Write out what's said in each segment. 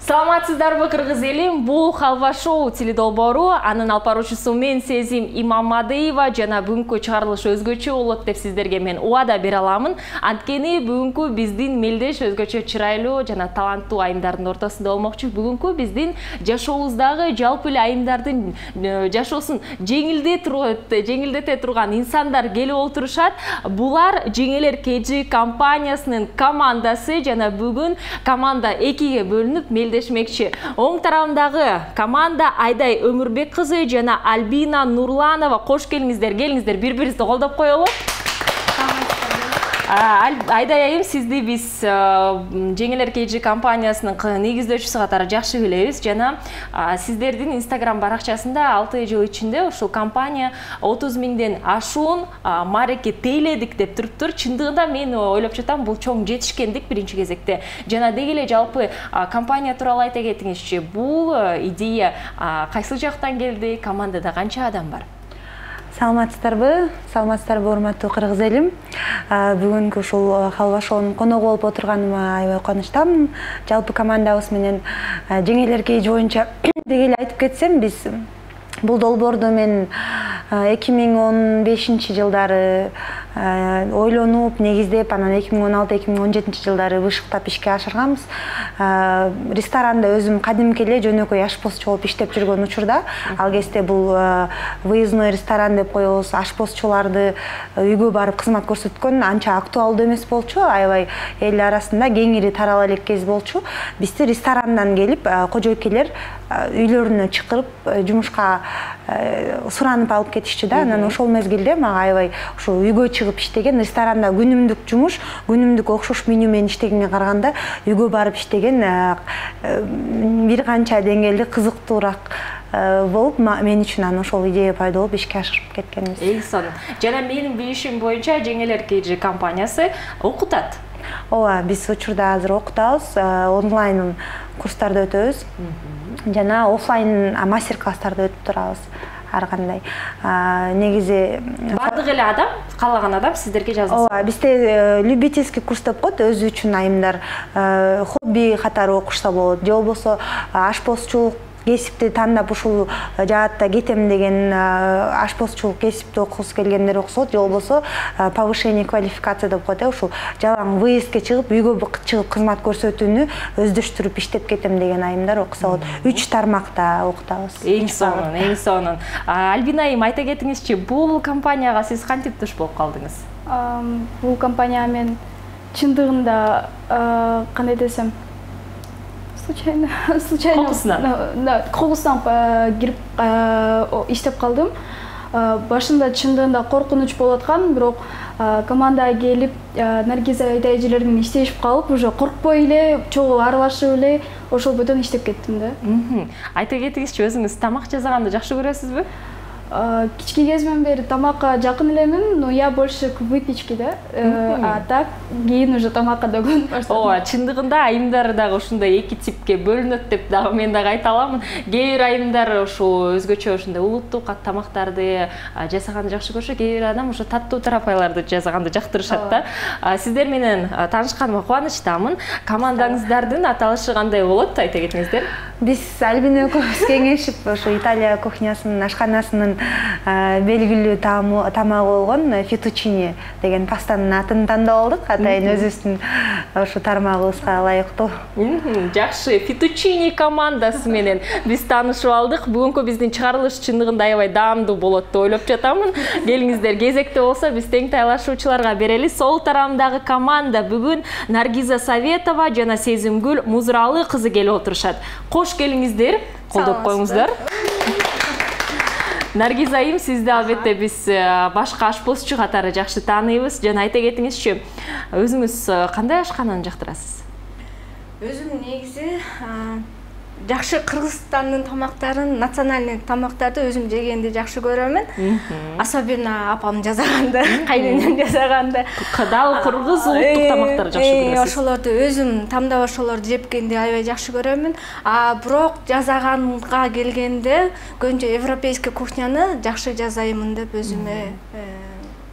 Саламатсыздарбы, кыргыз элим? Бул Халва шоу теледолбоору. Анын алпаруучусу мен Сезим Имаммадиева жана бүгүнкү чыгарылыш өзгөчө болот деп сиздерге мен убада бере аламын. Анткени бүгүнкү биздин мелдеш өзгөчө чырайлуу жана таланттуу айымдардын ортосунда болмокчу. Бүгүнкү биздин жашообуздагы жалпы эле айымдардын жашоосун жеңилдете турган инсандар келип отурушат. Булар Жеңелер KG компаниясынын командасы жана бүгүн команда 2ге бөлүнүп мелдешмекчи. Оң тарабындагы команда Айдай Өмүрбек кызы жана Альбина Нурланова. Кош келиңиздер, бири-бирибизди колдоп коелу. Айдай айым, сизди биз Жеңелер KG компаниясынын негиздөөчүсү катары жакшы билебиз жана сиздердин Instagram баракчасында 6 жыл ичинде ушул компания 30 миңден ашуун мареке тейледик деп туруптур. Чындыгында мен ойлоп жатам, бул чоң жетишкендик биринчи кезекте. Жана деги эле жалпы компания тууралуу айта кетиңизчи. Бул идея кайсы жактан келди? Командада канча адам бар? Саламатсыздарбы, урматтуу кыргыз элим. Бүгүнкү ушул Халва шоунун коногу болуп отурганыма аябай кубанычтамын. Жалпы командабыз менен Жеңелер KG боюнча деги эле айтып кетсем, биз бул долбоорду мен 2015 жылдары ойлонуп, негиздеп, анан 2016-2017 жылдары бышыктап ишке ашырганбыз. Ресторанда өзүм кадимки эле жөнөкөй ашпозчу болуп иштеп жүргөн учурда, ал кезде бул выездной ресторан деп коебуз, ашпозчуларды үйгө барып кызмат көрсөткөн анча актуалдуу эмес болчу, аябай эл арасында кеңири тарала элек кез болчу. Бизди ресторандан келип, кожойкелер үйлөрүнө чакырып, жумушка суранып алып кетишчи да. Анан ошол мезгилде мага аябай ушу үйгө чыгып иштеген, ресторанда күнүмдүк жумуш, күнүмдүк окшош меню менен иштегенге караганда үйгө барып иштеген бир канча деңгээлде кызыктуураак болуп, мен үчүн анан ошол идея пайда болуп ишке ашырып кеткенбиз. Элсон, жана менин билишим боюнча Жеңелер KG компаниясы окутат. Ооба, биз учурда азыр окутабыз, онлайн курстарды өтөбүз. Жана офлайн мастер-класстарды өтүп турабыз. Ар кандай. Негизи бардык эле адам, каалаган адам сиздерге жазылсын. Ооба, бизде любительский курс деп коет, өзү үчүн айымдар хобби катары окушса болот. Же болбосо ашпозчулук кесипти тандап ушул жаатта кетем деген ашпозчулук кесипти окугусу келгендер окусот, же болбосо повышение квалификация деп коет, ушул жалаң выездке чыгып, үйгө чыгып кызмат көрсөтүүнү өздөштүрүп иштеп кетем деген айымдар окуса болот. 3 тармакта окутабыз. Эң сонун. Альбина айым, айта кетиңизчи, бул компанияга сиз кантип туш болуп калдыңыз? Бул компанияга мен чындыгында кандай десем, случайно кокусунан кирип иштеп калдым. Башында чындыгында коркунуч болуп аткан, бирок командага келип, Наргиза Айдай эжелер менен иштешип калып, уже коркпой эле, чогуу аралашып эле, ошол бойдон иштеп кеттим да. Айта кетиңизчи, өзүңүз тамак жасаганды жакшы көрөсүзбү? Кички кезимден бери тамакка жакын элемин, но я больше к выпечке, да. А так кийин уже тамакка да көнүп баштадым. Ооба, чындыгында айымдар дагы ушундай эки типке бөлүнөт деп дагы мен дагы айта аламын. Кээ бир айымдар ушул өзгөчө ушундай улуттуу тамактарды жасаганды жакшы көрүшөт, кээ бир адам ушу таттуу тарапайларды жасаганды жактырышат да. Сиздер менен таанышканыма кубанычтамын. Командаңыздардын аталышы кандай болот, айта кетиңиздер? Биз Альбина экөөбүз кеңешип, ошо Италия кухнясынын ашканасынын белгилүү тамагы болгон фетучини деген пастанын атын тандап алдык. Атайын өзүбүздүн ошо тармагыбызга ылайыктуу. Жакшы, фетучини командасы менен биз таанышып алдык. Бүгүнкү биздин чыгарылыш чындыгында аябай даамдуу болот деп ойлоп жатамын. Келиңиздер, кезекте болсо биз тең тайлашуучуларга берели. Сол тарабындагы команда бүгүн Наргиза Советова жана Сезимгүл Музралы кызы келип отурушат. Кош келиңиздер, колдоп коюңуздар. Наргиза айым, сизди албетте биз башка ашпозчу катары жакшы тааныйбыз. Жана айта кетиңизчи, өзүңүз кандай ашкананы жактырасыз? Өзүм негизи жакшы Кыргызстандын тамактарын, национальный тамактарды өзүм жегенди жакшы көрөмүн. Особенно апам жасаганды, кайненем жасаганды. Дал кыргыз улуттук тамактарды жакшы көрөсүз. Ошолорду өзүм тандап ошолорду жепкенди аябай жакшы көрөмүн. Бирок жасаганга келгенде көбүнчө европейский кухняны жакшы жасаймын деп өзүмө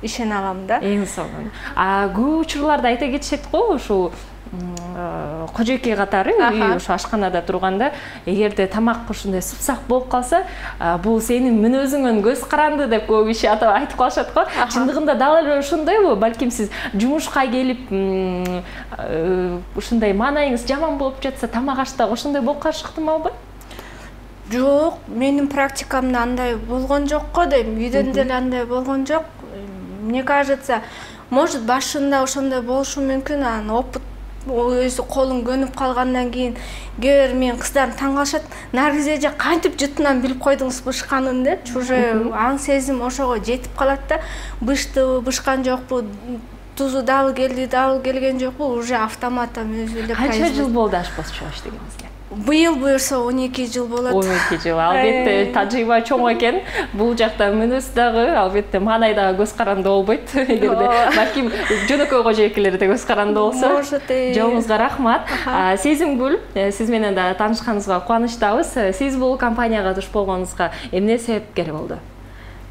ишене алам да. Эң сонун. Көп учурларда айта кетишет го, ушул кожойке катары үй ушу ашканада турганда эгерде тамак ушундай супсак болуп калса, бул сенин мүнөзүңөн көз каранды деп көп киши айтып калышат го. Чындыгында дал эле ошондойбу? Балким сиз жумушка келип ушундай маанайыңыз жаман болуп жатса, тамак ашта ошондой болуп калышы ыктымалбы? Жок, менин практикамда андай болгон жок го дейм. Үйдөн деле андай болгон жок. Мне кажется, может башында ошондой болушу мүмкүн, анан опыт өзү колун көнүп калгандан кийин кээ бир менин кыздарым таң калышат. Наргиз эже кантип жытынан билип койдуңуз бышканын деп, уже аң сезим ошого жетип калат да. Быштыбы, бышкан жокпу, тузу дал келген жокпу, уже автоматтан өзү эле. Канча жыл болду ашпазчы иштегениңизге? Быйыл буюрса 12 жыл болот. 12 жыл. Албетте тажрыйба чоң экен. Бул жакта мүнөз дагы, албетте маанай дагы көз каранды болбойт. Эгерде балким жөнөкөй кожойкелерде көз каранды болсо. Жоңузга рахмат. Сезимгүл, сиз менен да таанышканыбызга кубанычтабыз. Сиз бул компанияга туш болгонуңузга эмне себепкер болду?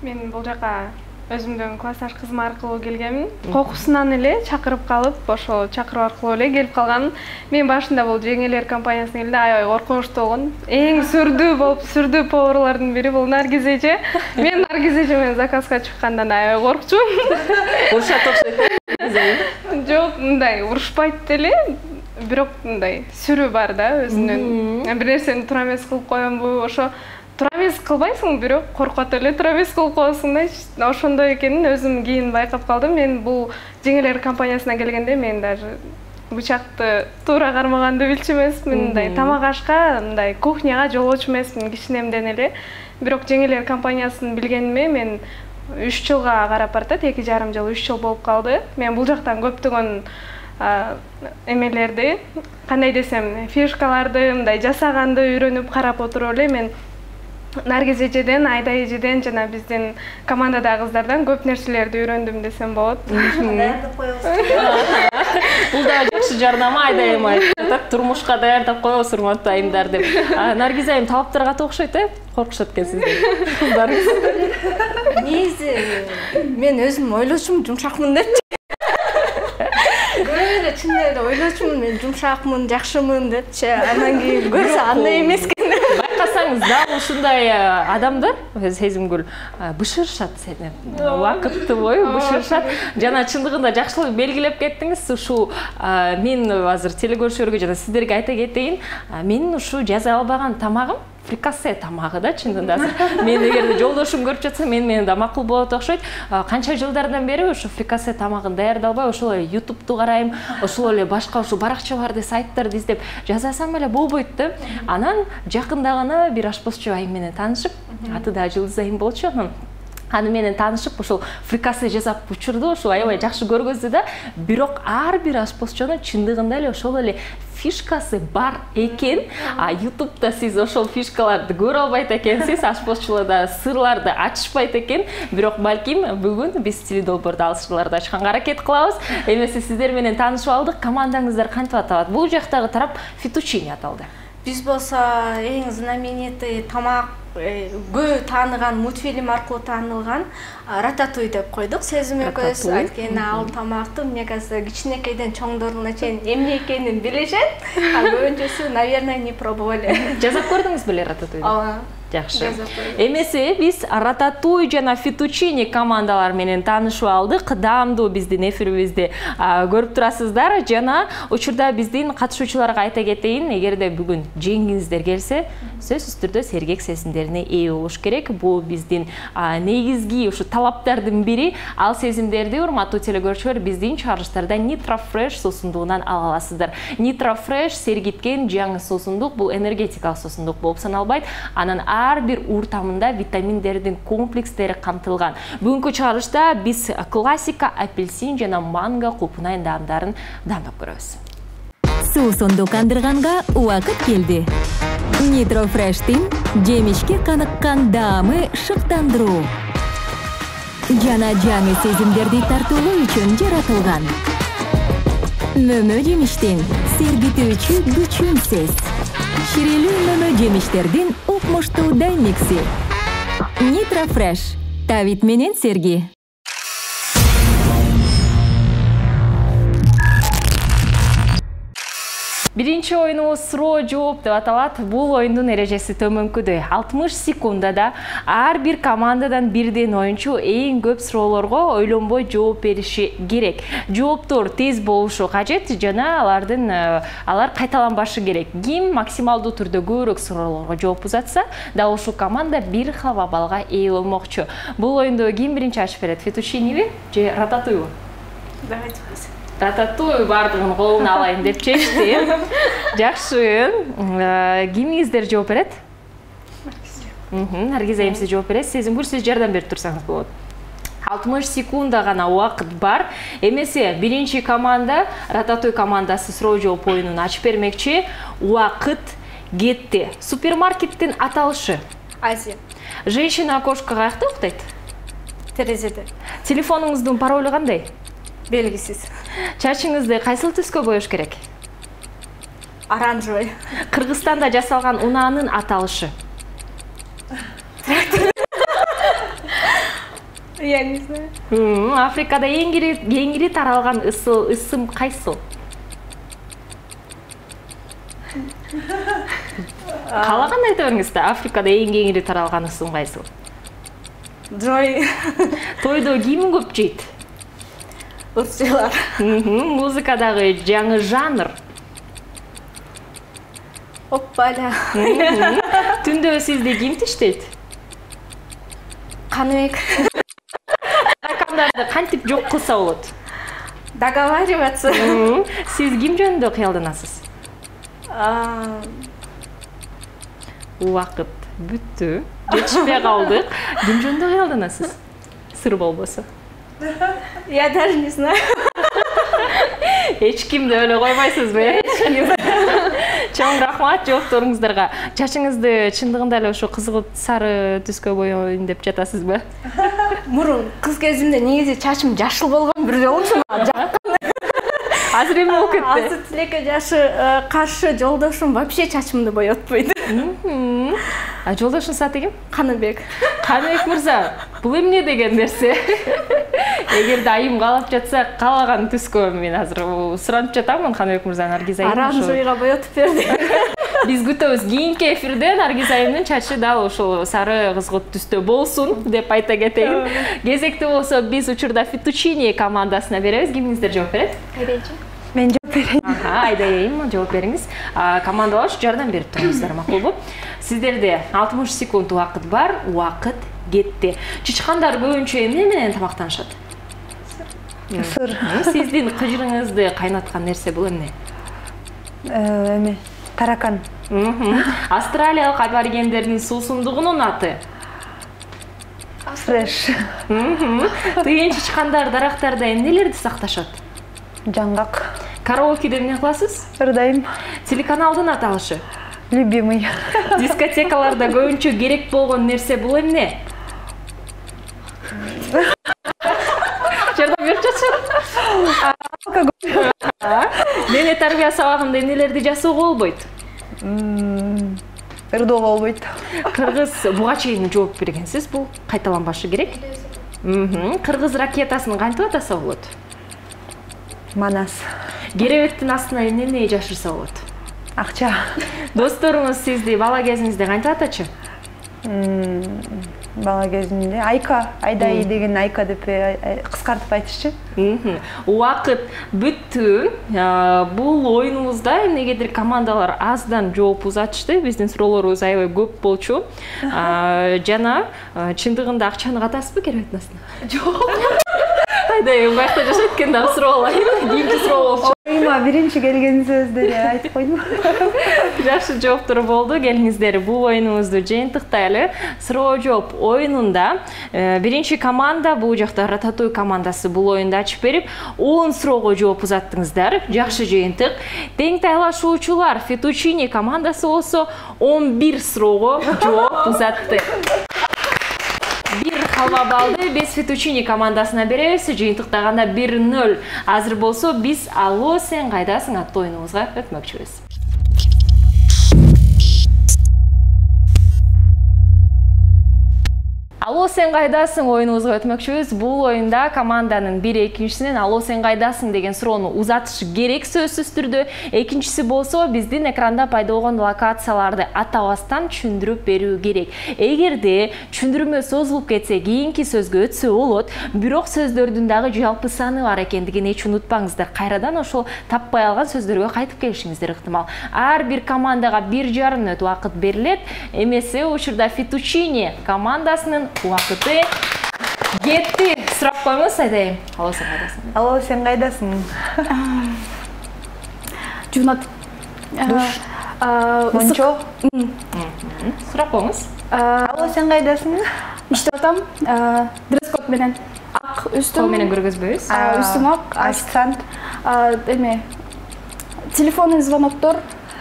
Мен бул жака өзүмдүн классташ кызым аркылуу келгенмин. Кокусунан эле чакырып калып, ошол чакыруу аркылуу эле келип калгам. Мен башында бул жеңелер компаниясына келди, аябай коркунучтуу болгон. Эң сүрдүү поварлардын бири бул Наргиз эже. Мен Наргиз эже менен заказга чыккандан аябай коркчумун. Урушат окшойт. Жок, мындай урушпайт деле, бирок мындай сүрүү бар да өзүнүн. Бир нерсени туура эмес кылып коембу, ошо туура эмес кылбайсың, бирок коркот эле туура эмес кылып коесуң да. Ошондой экенин өзүм кийин байкап калдым. Мен бул жеңелер компаниясына келгенде мен даже бычакты туура кармаганды билчү эмесмин. Мындай тамак ашка, мындай кухняга жолоочу эмесмин кичинемден эле. Бирок жеңелер компаниясын билгениме мен 3 жылга карап бартат, 2,5 жыл, 3 жыл болуп калды. Мен бул жактан көптөгөн эмелерди, кандай десем, фишкаларды, мындай жасаганды үйрөнүп карап отуруп эле мен Наргиз эжеден, Айда эжеден жана биздин командадагы кыздардан көп нерселерди үйрөндүм десем болот. Бул да жакшы жардама. Айда эми айтып атат, турмушка даярдап коебуз урматтуу айымдар деп. Наргиз айым талаптарга окшойт, коркушат экен сиздер кыздарыңыз. Негизи мен өзүм ойлочумун, жумшакмын депчи. Көргөндө чын эле ойлочумун, мен жумшакмын, жакшымын депчи. Анан кийин көрсө андай эмес экен. Байкасаңыз дал ушундай адамдар, Сезимгүл, бышырышат сени. Убакытты бою бышырышат. Жана чындыгында жакшылык белгилеп кеттиңиз. Ушу мен азыр телекөрүүчүлөргө жана сиздерге айта кетейин, менин ушу жаза албаган тамагым фрикасе тамагы да, чындыгында. Мен эгерде жолдошум көрүп жатса, менен да макул болот окшойт. Канча жылдардан бери ушу фрикасе тамагын даярдалбай, ошол эле YouTube'ду карайм, ошол эле башка ушу баракчаларды, сайттарды издеп жазасам эле болбойт да. Анан жакында гана бир ашпозчу айым менен таанышып, аты да Жылдыз айым болчу. Аны менен таанышып, ошол фрикасе жасап учурду, ошо аябай жакшы көргөздү да. Бирок ар бир ашпозчунун чындыгында эле ошол эле фишкасы бар экен. YouTube'да сиз ошол фишкаларды көрө албайт экенсиз, ашпозчуларда сырларды ачышпайт экен. Бирок балким бүгүн биз теледолбоорду ал сырларды ачканга аракет кылабыз. Эмесе сиздер менен таанышып алдык. Командаңыздар кантип аталат? Бул жактагы тарап Фетучини аталды. Биз болсо эң знаменитый тамак көп тааныган мультфильм аркылуу таанылган Рататуй деп койдук. Сезим экөөбүз анткени ал тамакты мне кажется кичинекейден чоңдоруна чейин эмне экенин билишет. Көбүнчөсү, наверное, не пробовали. Жасап көрдүңүз беле Рататуйду? Ооба. Жакшы. Эмесе биз Рататуй жана Фетучини командалар менен таанышып алдык. Даамдуу биздин эфирибизди көрүп турасыздар. Жана учурда биздин катышуучуларга айта кетейин, эгерде бүгүн жеңгиңиздер келсе, сөзсүз түрдө сергек сезимдерине ээ болуш керек. Бул биздин негизги ушу талаптардын бири. Ал сезимдерди, урматтуу телекөрүүчүлөр, биздин чыгарылыштарда Nitro Fresh суусундугунан ала аласыздар. Nitro Fresh сергиткен жаңы суусундук, бул энергетикалык суусундук болуп саналбайт. Анан ар бир ууртамында витаминдердин комплекстери камтылган. Бүгүнкү чыгарылышта биз классика, апельсин жана манго купунай даамдарын даамдап көрөбүз. Суусундук андырганга убакыт келди. Nitro Fresh'тин жемишке каныккан даамы шыктандыруу жана жаңы сезимдерди тартуулоо үчүн жаратылган. Мөмө жемиштин сергитүүчү күчүнсүз. Ширелүү мөмө жемиштердин укмуштуу даймикси. Nitro Fresh. Тавит менен серги. Биринчи оюнубуз суроо жооп деп аталат. Бул оюндун эрежеси төмөнкүдөй. 60 секундада ар бир командадан бирден оюнчу эң көп суроолорго ойлонбой жооп бериши керек. Жооптор тез болушу кажет жана алар кайталанбашы керек. Ким максималдуу түрдө көбүрөөк суроолорго жооп узатса, дал ушул команда бир халва баллга ээ болмокчу. Бул оюнду ким биринчи ачып берет? Фетучиниби же рататуйбу? Давайте біз. Рататуй бардығын қолына алайын деп чечти. Жакшы. Кимиңиздер жооп берет? Наргиза эми сиз жооп бересиз. Сезимгүл, сиз жардам берип турсаңыз болот. 60 секунда гана убакыт бар. Эмесе биринчи команда, Рататуй командасы суроо жооп оюнун ачып бермекчи. Убакыт кетти. Супермаркеттин аталышы? Азия. Женщина-кошка каякта уктайт? Терезеде. Телефонуңуздун паролу кандай? Белгисиз. Чачыңызды кайсыл түскө боеш керек? Оранжевый. Кыргызстанда жасалган унаанын аталышы? Я не знаю. Африкада эң кири таралган ысым кайсыл? Калагандай айта бериңиз да, Африкада эң кири таралган ысым кайсыл? Джой. Тойдо ким көп жейт? Урчулар. Музыкадагы жаңы жанр? Оппаля. Түндө сизди ким тиштейт? Каныбек. Ракамдарды кантип жок кылса болот? Договариваться. Сиз ким жөнүндө кыялданасыз? Убакыт бүттү. Жетишпей калдык. Ким жөнүндө кыялданасыз? Сыр болбосо. Я даже не знаю. Эч кимди өлө койбойсузбу, э? Чоң рахмат жоопторуңуздарга. Чачыңызды чындыгында эле ошо кызгылт сары түскө боёйн деп жатасызбы? Мурун кыз кезимде негизи чачым жашыл болгон, бир жолу Азыр эме болуп кетти? Азыр тилекке жашы каршы жолдошум вообще чачымды боётпойт. Жолдошуңуз аты ким? Каныбек. Каныбек мырза, бул эмне деген нерсе? Эгерде айым каалап жатса, каалаган түскө мен азыр суранып жатамын Каныбек мырза, Наргиза айым. Оранжевыйга боётуп берди. Биз күтөбүз. Кийинки эфирде Наргиза айымдын чачы дал ошол сары кызгылт түстө болсун деп айта кетейин. Кезекти болсо биз учурда Фетучини командасына беребиз. Кимиңиздер жооп берет? Мен жооп берейин. Айдайым, жооп бериңиз. Командалаш жардам берип туруңуздар, макулбу? Сиздерде 60 секунд убакыт бар, убакыт кетти. Чычкандар көбүнчө эмне менен тамактанышат? Сыр. Сиздин кыжырыңызды кайнаткан нерсе бул эмне? Эме, таракан. Австралиялык аборигендердин суусундугунун аты? Фреш. Тыйын чычкандар дарактарда эмнелерди сакташат? Жаңгак. Караокеде эмне кыласыз? Ырдайм. Телеканалдын аталышы? Любимый. Дискотекаларда көбүнчө керек болгон нерсе бул эмне? Жардам берип жатшы. Дене тарбия сабагында эмнелерди жасоого болбойт? Ырдоого болбойт. Кыргыз буга чейин жооп бергенсиз, бул кайталанбашы керек. Кыргыз ракетасын кантип атаса болот? Манас. Керебеттин астына эмне жашырса болот? Акча. Досторуңуз сизди бала кезиңизде кантип атачы? Бала кезимде Айка, Айдай деген Айка деп кыскартып айтышчы. Убакыт бүттү. Бул оюнубузда эмнегедир командалар аздан жооп узатышты. Биздин суроолорубуз аябай көп болчу. Жана чындыгында акчаны катасызбы керебеттин астына? Жок. Айдай, баякта жашайт экен дагы суроолайм. Кийинки суроо болчу. Оюма биринчи келген сөздү эле айтып койдум. Жакшы жооптор болду. Келиңиздер, бул оюнубузду жыйынтыктайлы. Суроо жооп оюнунда биринчи команда, бул жакта Рататуй командасы бул оюнду ачып берип, 10 суроого жооп узаттыңыздар. Жакшы жыйынтык. Тең тайлашуучулар Фетучини командасы болсо 11 суроого жооп узатты. Бир халва балды без Фетучини командасына беребиз. Жыйынтыктаганда 1-0. Азыр болсо биз Алло, сен кайдасың аттуу оюнубузга өтмөкчүбүз. Алло, сен кайдасың оюнубузга өтмөкчүбүз. Бул оюнда команданын бири экинчисинен алло, сен кайдасың деген суроону узатышы керек сөзсүз түрдө. Экинчиси болсо биздин экранда пайда болгон локацияларды атабастан түшүндүрүп берүү керек. Эгерде түшүндүрмө созулуп кетсе, кийинки сөзгө өтсө болот. Бирок сөздөрдүн дагы жалпы саны бар экендигин эч унутпаңыздар. Кайрадан ошол таппай алган сөздөргө кайтып келишиңиздер ыктымал. Ар бир командага 1,5 мүнөт убакыт берилет. Эмесе учурда Фетучини командасынын убакыты кетти. Сурап коюңуз, айдайм. Алло, сен кайдасың? Алло, сен кайдасың? Жуунат. Душ. Мончо. Сурап коюңуз. Алло, сен кайдасың? Иштеп атам. Дресс-код менен ак үстүм. Кол менен көргөзбөйбүз. Үстүм ак. Официант. Эме телефонный звоноктор,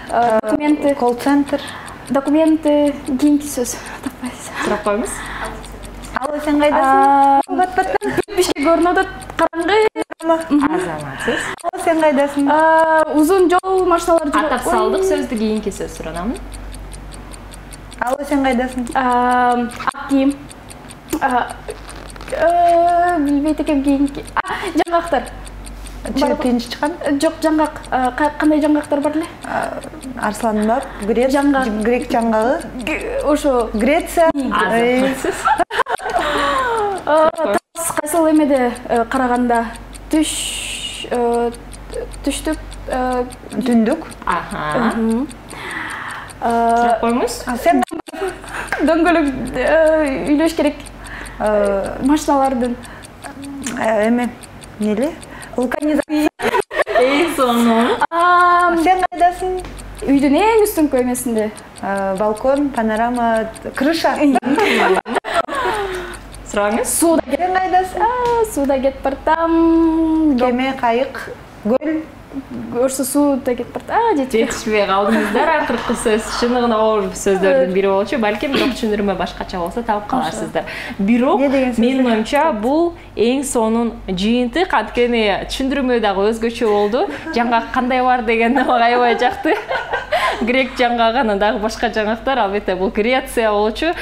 документы. Колл-центр. Документы, кийинки сөз. Таппайсыз. Сурап коюңуз. Алло, сен кайдасың? Бат-баттан. Бишке көрүнүп атат, караңгы. Азаматсыз. Алло, сен кайдасың? Узун жол машиналар жүрөт. Атап салдык сөздү, кийинки сөз суранамын. Алло, сен кайдасың? Ак кийим. Билбейт экем кийинки. Жаңгактар. Чыгып кийинчи чыккан? Жок, жаңгак. Кандай жаңгактар бар эле? Арслан бар, грек жаңгагы. Ошо Греция. Азаматсыз. кайсыл эмеде караганда түштүк Түндүк. Сурап коюңуз. Сен дөңгөлөк үйлөш керек. Машиналардын эме эмнели? Вулканизация. Сонун. Сен кайдасың? Үйдүн эң үстүнкү эмесинде. Балкон, панорама, крыша. Сураңыз. Сууда Сен кайдасың? Сууда кетип бартам. Кеме, кайык, көл. Ошо сууда кетип бартам. Жетишпей калдыңыздар. Акыркы сөз чыныгына оор сөздөрдүн бири болчу. Балким бирок түшүндүрмө башкача болсо таап каларсыздар. Бирок менин оюмча бул эң сонун жыйынтык. Анткени түшүндүрмө дагы өзгөчө болду. Жаңгак кандай бар деген аябай жакты. Грек жаңгагы дагы башка жаңгактар, албетте бул Греция болчу.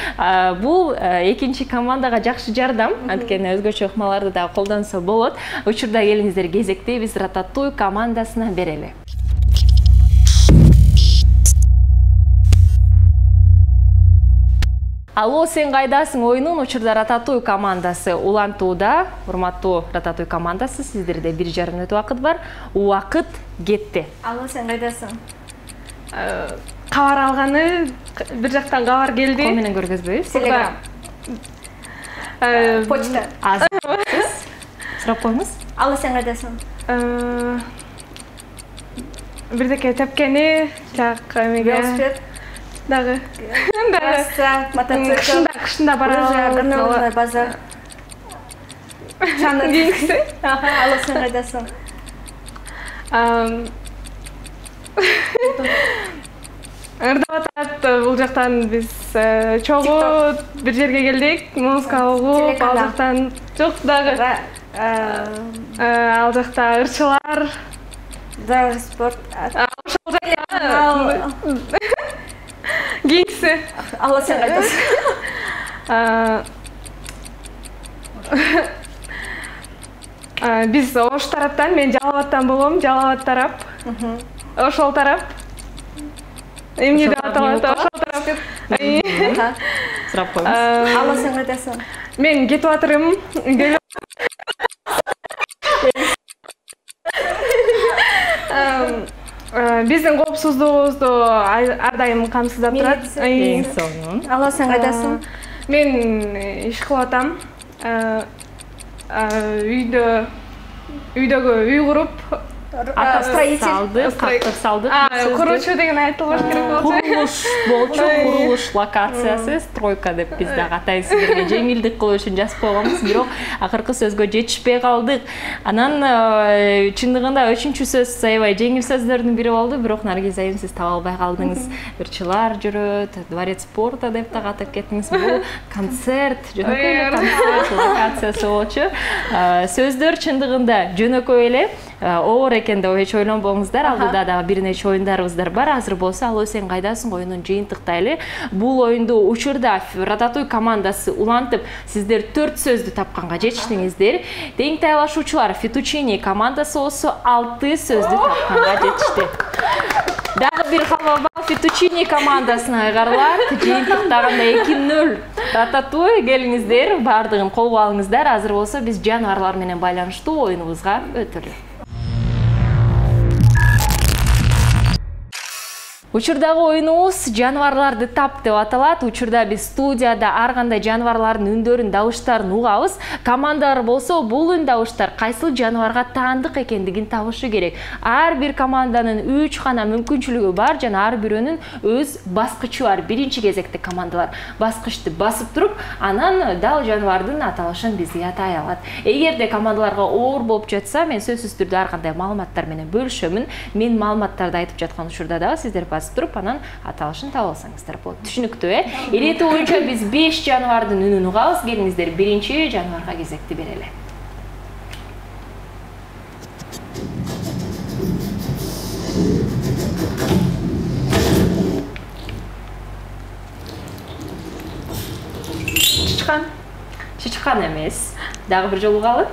Бул экинчи командага жакшы жардам. Анткени өзгөчө ыкмаларды дагы колдонсо болот. Учурда келиңиздер, кезекте биз Рататуй командасына берели. Алло, сен кайдасың оюнун учурда Рататуй командасы улантууда. Урматтуу Рататуй командасы, сиздерде 1,5 мүнөт убакыт бар. Убакыт кетти. Алло, сен кайдасың? Кабар алганы, бир жактан кабар келди. Кол менен көргөзбөйбүз. Телеграм. Почта. Азаматсыз. Сурап коюңуз. Алло, сен кайдасың? Бирдеке тепкени, жак эмеге. Велосипед. Дагы. Трасса, мотоцикл. Кышында бара. Базар. Чаны. Алло, сен кайдасың? Ырдап атат, бул жактан биз чогуу бир жерге келдик. Музыка угуп, ал жактан жок дагы. Ал жакта ырчылар. Драйвер спорт. Ошол жакта. Кийинкиси. Алло, сен кайдасың? Биз ош тараптан, мен Жалал Абадтан болом, Жалал Абад тарап. Ошол тарап. Эмне деп аталат, ошол тарап. Сурап коюңуз. Алло, сен кайдасың? Мен кетип атырым. Биздин коопсуздугубузду ар дайым камсыздап турат. Эң сонун. Алло, сен кайдасың? Мен иш кылып атам. Үйдөгү үй куруп, строитель, салдык. Куруучу деген айтылыш керек болчу. Курулуш болчу, курулуш локациясы, стройка деп биз дагы атайбыз. Сиздерге жеңилдик кылуу үчүн жазып койгонбуз, бирок акыркы сөзгө жетишпей калдык. Анан чындыгында үчүнчү сөз аябай жеңил сөздөрдүн бири болду, бирок Наргиз айым сиз таба албай калдыңыз. Ырчылар жүрөт, дворец спорта деп так атап кеттиңиз. Бул концерт, жөнөкөй эле концерт локациясы болчу. Сөздөр чындыгында жөнөкөй эле. оор экен деп эч ойлонбоңуздар. Алдыда дагы бир нече оюндарыбыздар бар. Азыр болсо Алло сен кайдасың оюнун жыйынтыктайлы. Бул оюнду учурда Рататуй командасы улантып, сиздер 4 сөздү тапканга жетиштиңиздер. Тең тайлашуучулар Фетучини командасы болсо 6 сөздү тапканга жетишти. Дагы бир кабыл Фетучини командасына айгарлар. Жыйынтыктагында 2-0. Рататуй келиңиздер, бардыгын колго алыңыздар. Азыр болсо биз жаныбарлар менен байланыштуу оюнубузга өтөлү. Учурдагы оюнубуз жаныбарларды тап деп аталат. Учурда биз студияда ар кандай жаныбарлардын үндөрүн, дабыштарын угабыз. Командалар болсо бул үн дабыштар кайсыл жаныбарга таандык экендигин табышы керек. Ар бир команданын 3 гана мүмкүнчүлүгү бар жана ар бирөөнүн өз баскычы бар. Биринчи кезекте командалар баскычты басып туруп, анан дал жаныбардын аталышын бизге атай алат. Эгерде командаларга оор болуп жатса, мен сөзсүз түрдө ар кандай маалыматтар менен бөлүшөмүн. Мен маалыматтарды айтып жаткан учурда дагы сиздер туруп анан аталышын таап алсаңыздар болот. Түшүнүктүү, Ирети боюнча биз 5 жаныбардын үнүн угабыз. Келиңиздер, биринчи жаныбарга кезекти берели. Чычкан. Чычкан эмес. Дагы бир жолу угалы.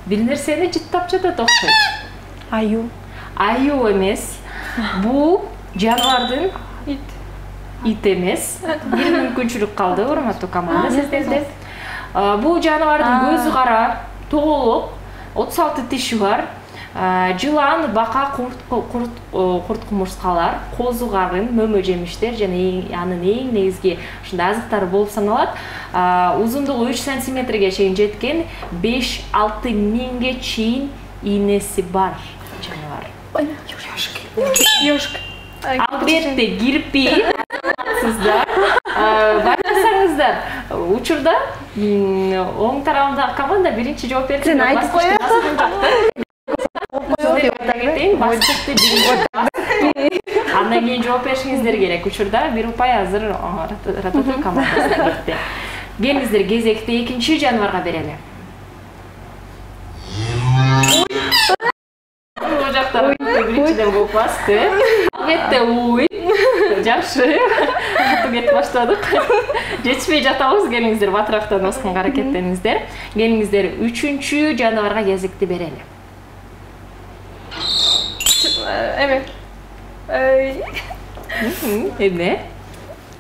Бир нерсени жыттап жатат окшойт. Аю. Аю эмес. Бул жаныбардын ит эмес. Бир мүмкүнчүлүк калды, урматтуу команда сиздерде. Бул жаныбардын көзү кара, тоголок, 36 тиши бар. Жылан, бака, курт кумурскалар, козу кагын, мөмө жемиштер жана анын эң негизги ушундай азыктары болуп саналат. Узундугу 3 сантиметрге чейин жеткен 5-6 миңге чейин ийнеси бар жаныбар. Ёшк. Албетте кирпи сиздар байкасаңыздар. Учурда оң тарабындагы команда биринчи жооп берди. Сен айтып коесуң. Андан кийин жооп беришиңиздер керек. Учурда бир упай азыр Рататуй командасына кетти. Келиңиздер, кезекти экинчи жаныбарга берели. Бул жакта биринчиден болуп басты. Албетте уй. Жакшы. Катуу кетип баштадык. Жетишпей жатабыз. Келиңиздер, батырактан осконго аракеттениңиздер. Келиңиздер, үчүнчү жаныбарга кезекти берели. Эме. Эме?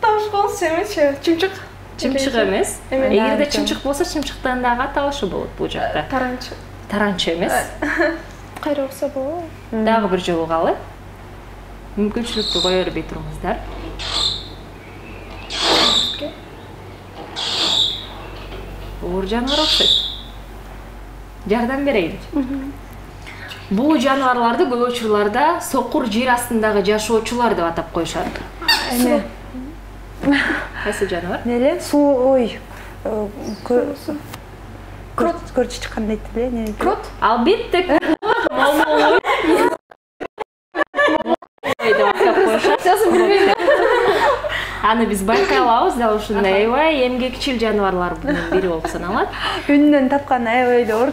Ташкон семече, чымчык. Чымчык эмес. Эгерде чымчык болсо, чымчыктан дагы аталышы болот бул жакта. Таранчы. Таранчы эмес. Кайра окса болобу? Дагы бир жолу калы. Мүмкүнчүлүктү кое бербей туруңуздар. Оор жаныбар окшойт. Жардам берейин. Бул жаныбарларды көп учурларда сокур жер астындагы жашоочулар деп атап коюшат. Эме. Кайсы жаныбар? Неле? Суу, ой. Крот. Көрчү кандай деле? Не? Крот? Албетте. Аны биз байкай алабыз, дал ушундай аябай эмгекчил жаныбарлардын бири болуп саналат. Үнүнөн тапкан аябай оор.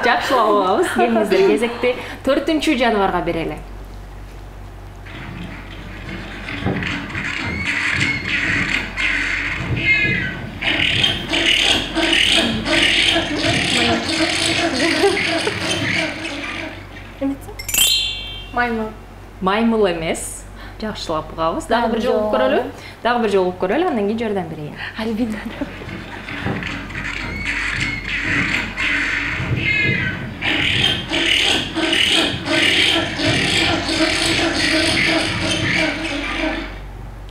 Жакшылап алабыз. Келиңиздер, кезекти 4-чү жаныбарга берели. Маймыл. Маймыл эмес. Жакшылап угабыз. Дагы бир жолу көрөлү. Дагы бир жолу көрөлү, андан кийин жардам берейин. Альбина.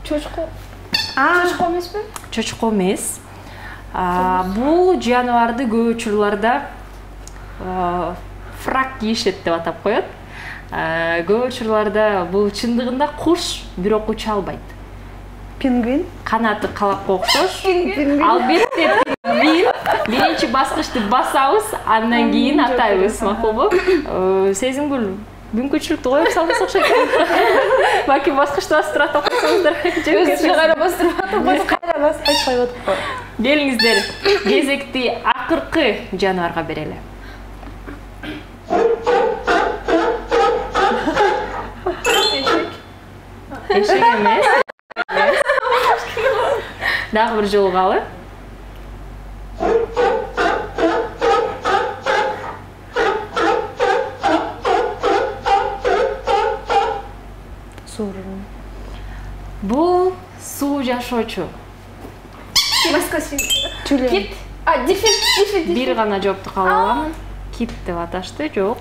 Чочко. Чочко эмеспи? Чочко эмес. Бул жаныбарды көп учурларда фрак кийишет деп атап коет. Көп учурларда бул чындыгында куш, бирок уча албайт. Пингвин. Канаты калакка окшош. Албетте пингвин. Биринчи баскычты басабыз, андан кийин атайбыз, макулбу? Сезимгүл, мүмкүнчүлүктү коюп салмаса окшойт. Балки баскычта басып турат окусаңыздар. Өзү кайра бастырып атып кайра басып айтпай отуп. Келиңиздер, кезекти акыркы жаныбарга берели. Эшек эмес. Дагы бир жолу калы. Бул суу жашоочу. Кит. Дельфин. Бир гана жоопту кабыл аламын. Кит деп аташты, жок.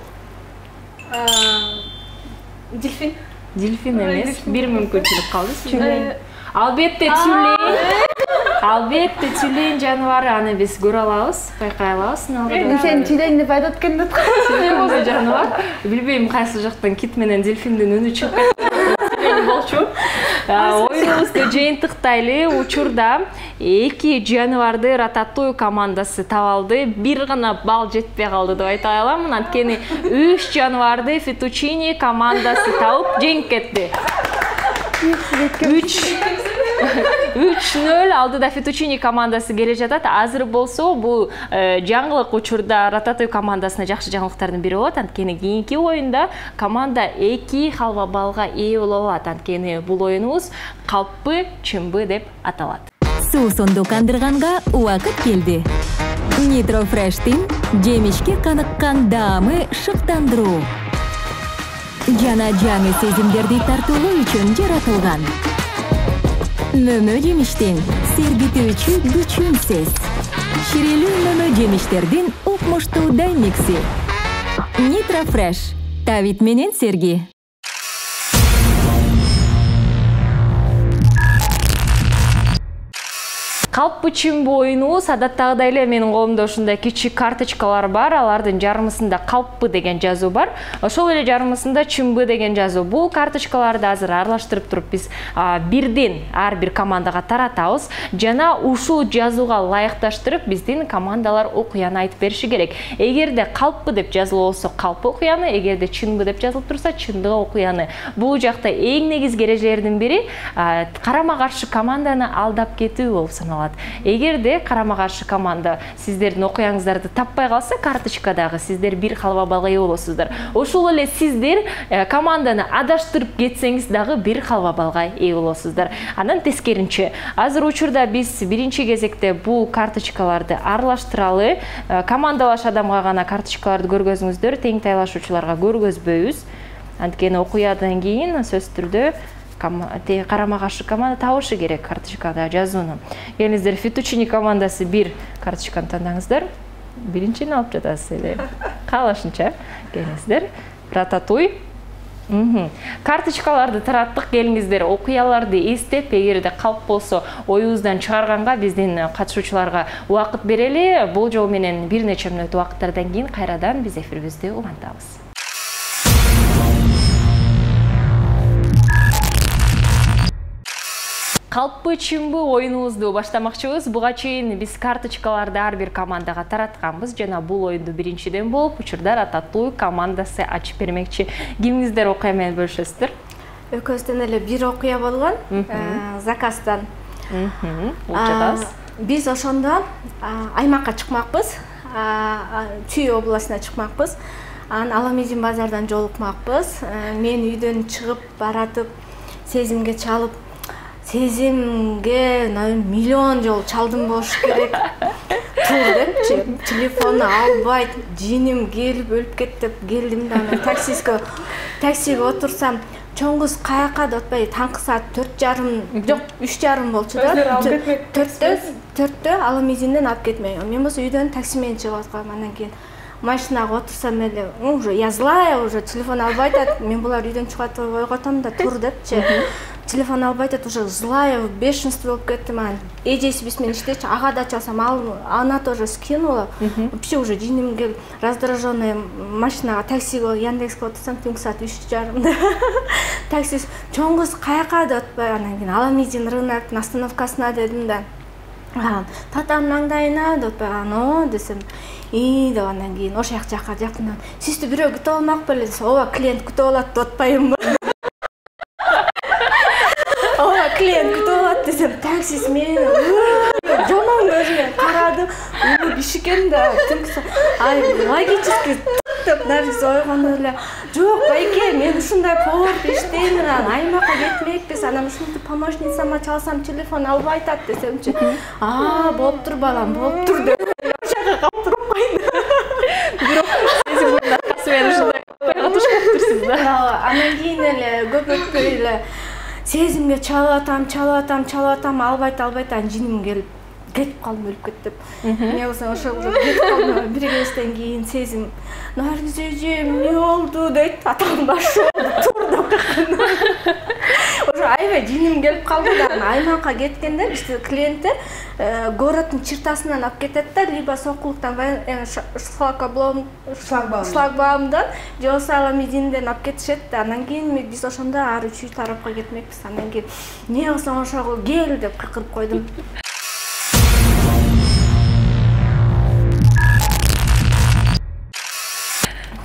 Дельфин. Дельфин эмес. Бир мүмкүнчүлүк калды. Тюлень. Албетте тюлень. Албетте тюлень жаныбары, аны биз көрө алабыз, байкай алабыз. Сен тюлень деп айтып өткөндө Тюлень жаныбар. Билбейм кайсы жактан кит менен дельфиндин үнү чыгып кетти болчу. Оюнубузду жыйынтыктайлы. Учурда эки жаныбарды Рататуй командасы табалды. Бир гана балл жетпей калды деп айта аламын. Анткени 3 жаныбарды Фетучини командасы табып жеңип кетти. 3-0 алдыда Фетучини командасы келе жатат. Азыр болсо бул жаңылык учурда Рататуй командасына жакшы жаңылыктардын бири болот. Анткени кийинки оюнда команда 2 халва балга ээ боло алат. Анткени бул оюнубуз калппы чымбы деп аталат. Суусунду кандырганга убакыт келди. Nitro Fresh'тин жемишке каныккан даамы шыктандыруу. Жана жаңы сезимдерди тартуулоо үчүн жаратылган. Мөмө жемиштин сергитүүчү күчүнсүз. Ширелүү мөмө жемиштердин укмуштуу даймикси. Nitro Fresh. Тавит менен серги. Калппы чымбы оюнубуз адаттагыдай эле менин колумда ушундай кичик карточкалар бар. Алардын жарымысында калппы деген жазуу бар. Ошол эле жарымысында чымбы деген жазуу. Бул карточкаларды азыр аралаштырып туруп биз бирден ар бир командага таратабыз. Жана ушул жазууга ылайыкташтырып биздин командалар окуяны айтып бериши керек. Эгерде калппы деп жазылып болсо калппы окуяны, эгерде чынбы деп жазылып турса чындыгы окуяны. Бул жакта эң негизги эрежелердин бири карама каршы команданы алдап кетүү болуп саналат. Эгерде карама каршы команда сиздердин окуяңыздарды таппай калса, карточкадагы сиздер бир халва балга ээ болосуздар. Ошол эле сиздер команданы адаштырып кетсеңиз дагы бир халва балга ээ болосуздар. Андан тескеринче, азыр учурда биз биринчи кезекте бул карточкаларды аралаштыралы. Командалаш адамга гана карточкаларды көргөзүңүздөр, тең тайлашуучуларга көргөзбөйбүз. Анткени окуядан кийин сөзсүз түрдө карама каршы команда табышы керек карточкада жазууну. Келиңиздер, Фетучини командасы бир карточканы тандаңыздар. Биринчини алып жатасыз эле. Каалашынча. Келиңиздер, Рататуй. Карточкаларды тараттык. Келиңиздер, окуяларды эстеп, эгерде калп болсо оюбуздан чыгарганга биздин катышуучуларга убакыт берели. Бул жол менен бир нече мүнөт убакыттардан кийин кайрадан биз эфирибизди улантабыз. Калппы чымбы оюнубузду баштамакчыбыз. Буга чейин биз карточкаларды ар бир командага таратканбыз. Жана бул оюнду биринчиден болуп, учурда Рататуй командасы ачып бермекчи. Кимиңиздер окуя менен бөлүшөсүздөр? Экөөбүздөн эле бир окуя болгон, заказдан. Биз ошондо аймакка чыкмакпыз. Чүй областына чыкмакпыз. Аламедин базардан жолукмакпыз. Мен үйдөн чыгып баратып, сезимге чалып, сезимге миллион жол чалдым болуш керек. Тур депчи, телефону албайт, жиним келип өлүп кетти деп келдим да таксиге отурсам, чоң кыз каяка деп атпай, таңкы саат 4:30, жок 3:30 болчу да. 4:00 Аламединден алып кетмей. Мен болсо үйдөн такси менен чыгып аткам. Андан кийин машинага отурсам эле, уже я злая, уже телефон албайт атат. Мен булар үйдөн чыгат ойготом да тур депчи. Телефон албайт атат, уже злая, в бешенстве болуп кеттим. Эжесибиз менен иштечи, ага да чалсам, она тоже скинула. Вообще уже жиним келип, раздраженная машинага, таксиге, Яндекске отурсам, түнкү саат 3:30. Такси, чоң кыз каяка деп атпай, анан кийин Аламедин рынок остановкасына дедим да. татанын маңдайына деп атпайбы десем деп андан кийин ошол жака жакындан сизди бирөө күтүп алмак беле десе ооба клиент күтүп алат деп атпаймынбы ооба клиент күтүп алат десем таксист мени жаман көз менен карады киши экен да логически деп наргиз ойгондо эле жок байке мен ушундай поварда иштеймин анан аймакка кетмекпиз анан ушинтип помощницама чалсам телефон албай атат десемчи болуптур балам болуптур деп ошого калып туруп койду бирок сезимдин аркасы менен ушундай катышпаптырсыз да анан кийин эле көп өтпөй эле сезимге чалып атам албайт анан жиним келип кетип калдым өлүп кетип эмне болсо ошол кетип калдым бир кечтен кийин сезим наргиз эже эмне болду дейт атам башы тур деп ошо аябай жиним келип калды да аймакка кеткенде бизде клиенттер городдун чертасынан алып кетет да либо сокулуктан шлагбаумдан же болбосо аламединден алып кетишет да анан кийин биз ошондо ары үчүй тарапка кетмекпиз андан кийин эмне кылсаң ошого кел деп кыркырып койдум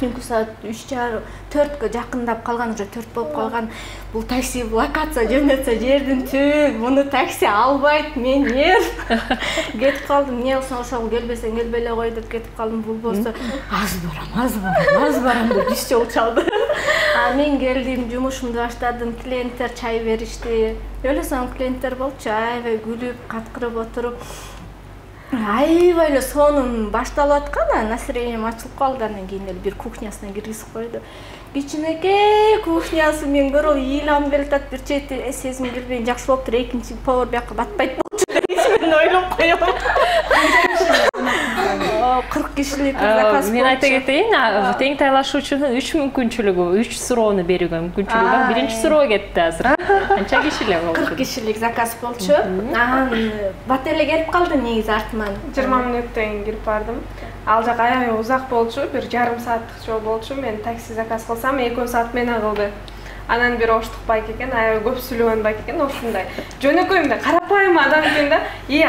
түнкү саат 3:30-4 жакындап калган, уже 4 болуп калган. Бул такси локация жөнөтсө жердин түбү, муну такси албайт, мен кетип калдым. Эмне кылсаң ошол келбесең келбей эле кой деп кетип калдым. Бул болсо аз барам деп 100 жол чалды. Мен келдим, жумушумду баштадым, клиенттер чай беришти. Өлөсөң клиенттер болчу, аябай күлүп, каткырып отуруп. Аябай эле сонун башталып аткан, настроением ачылып калды. Андан кийин эле бир кухнясына киргизип койду. Кичинекей кухнясы мен көрүп ыйлам келатат, бир чети сезим келбей жакшы болуптур, экинчи повар бияка батпайт болчу деп мен ойлоп коём. 40 кишилик заказ. Мен айта кетейин, тең тайлашуучунун 3 мүмкүнчүлүгү, 3 суроону берүүгө мүмкүнчүлүгү бар. Биринчи суроо кетти азыр. Канча кишилер болчу? 40 кишилик заказ болчу. Бат эле келип калды негизи артыман. 20 мүнөттөн кирип бардым. Ал жак аябай узак болчу, бир жарым сааттык жол болчу. Мен такси заказ кылсам 2 саат менен кылды. Анан бир оштук байк экен, аябай көп сүйлөгөн байк экен, ошундай. Жөнөкөй мындай карапайым адам экен да.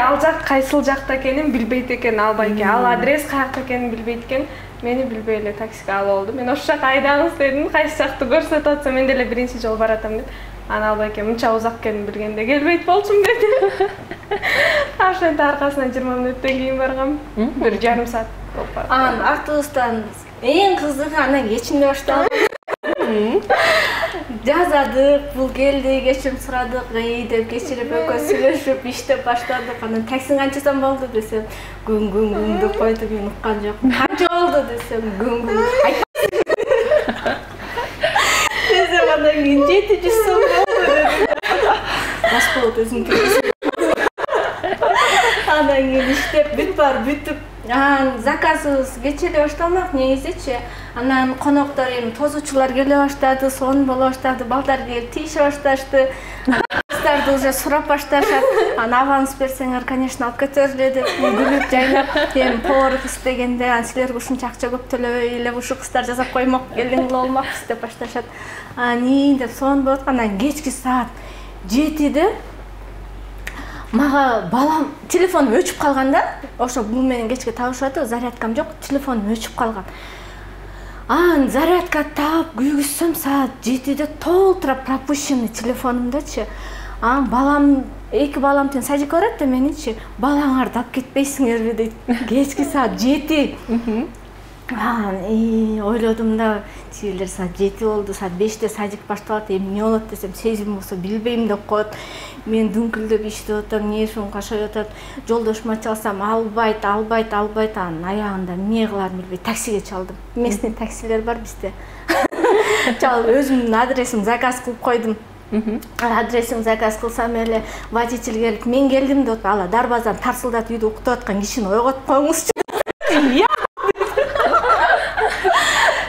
Ал жак кайсыл жакта экенин билбейт экен ал байке. Ал адрес каякта экенин билбейт экен. Мени билбей эле таксиге алып алды. Мен ошол жака айдаңыз дедим, кайсы жакты көрсөтүп атса мен деле биринчи жол баратам деп. Анан ал байке мынча узак экенин билгенде келбейт болчумун деди. Ошентип аркасынан 20 мүнөттөн кийин баргам. Бир жарым саат болуп барды. Анан автобустан эң кызыгы анан кечимде башталды. Жазадык, бул келди, кечим сурадык, деп кечирип экөөбүз сүйлөшүп, иштеп баштадык. Анан такси канча сом болду десем, гүн деп койду, мен уккан жокмун. Канча болду десем, гүн. Десем андан кийин 700 сом болду деди. Баш болот өзүң келесиң. Андан кийин иштеп бүтүп, заказыбыз кече эле башталмак негизичи. Анан коноктор тозуучулар келе баштады, сон боло баштады, балдар келип тийише башташты. Кыздарды уже сурап башташат. Аванс берсеңер, конечно, алып кетерле деп күлүп жайнап, повар кыз дегенде, силерге ушунча акча көп төлөбөй эле ушу кыздар жасап коймок, келиң болмакпыз деп башташат. Деп сон болот. Анан кечки саат 7-де мага балам телефонум өчүп калган да. Ошо бул менен кечке табышат, зарядкам жок, телефонум өчүп калган. Зарядка таап күйгүзсөм саат 7-де толтура пропущенный телефонумдачы. Балам, 2 балам тең садикке барат да, меничи балаңарды алып кетпейсиңерби дейт. Кечки саат 7. Ойлодум да, тигилер саат 7 болду, саат 5-те садик башталат, эмне болот десем, сезим болсо билбейм деп коет. Мен дүңкүлдөп иштеп атам, нервим кашап атат. Жолдошума чалсам албайт. Анан аягында эмне кыларын билбей таксиге чалдым. Местный таксилер бар бизде. Чалып өзүмдүн адресимди заказ кылып койдум. Адресин заказ кылсам эле водитель келип, мен келдим деп, ала дарбазадан тарсылдатып үйдө уктап аткан кишини ойготуп коюңузчу.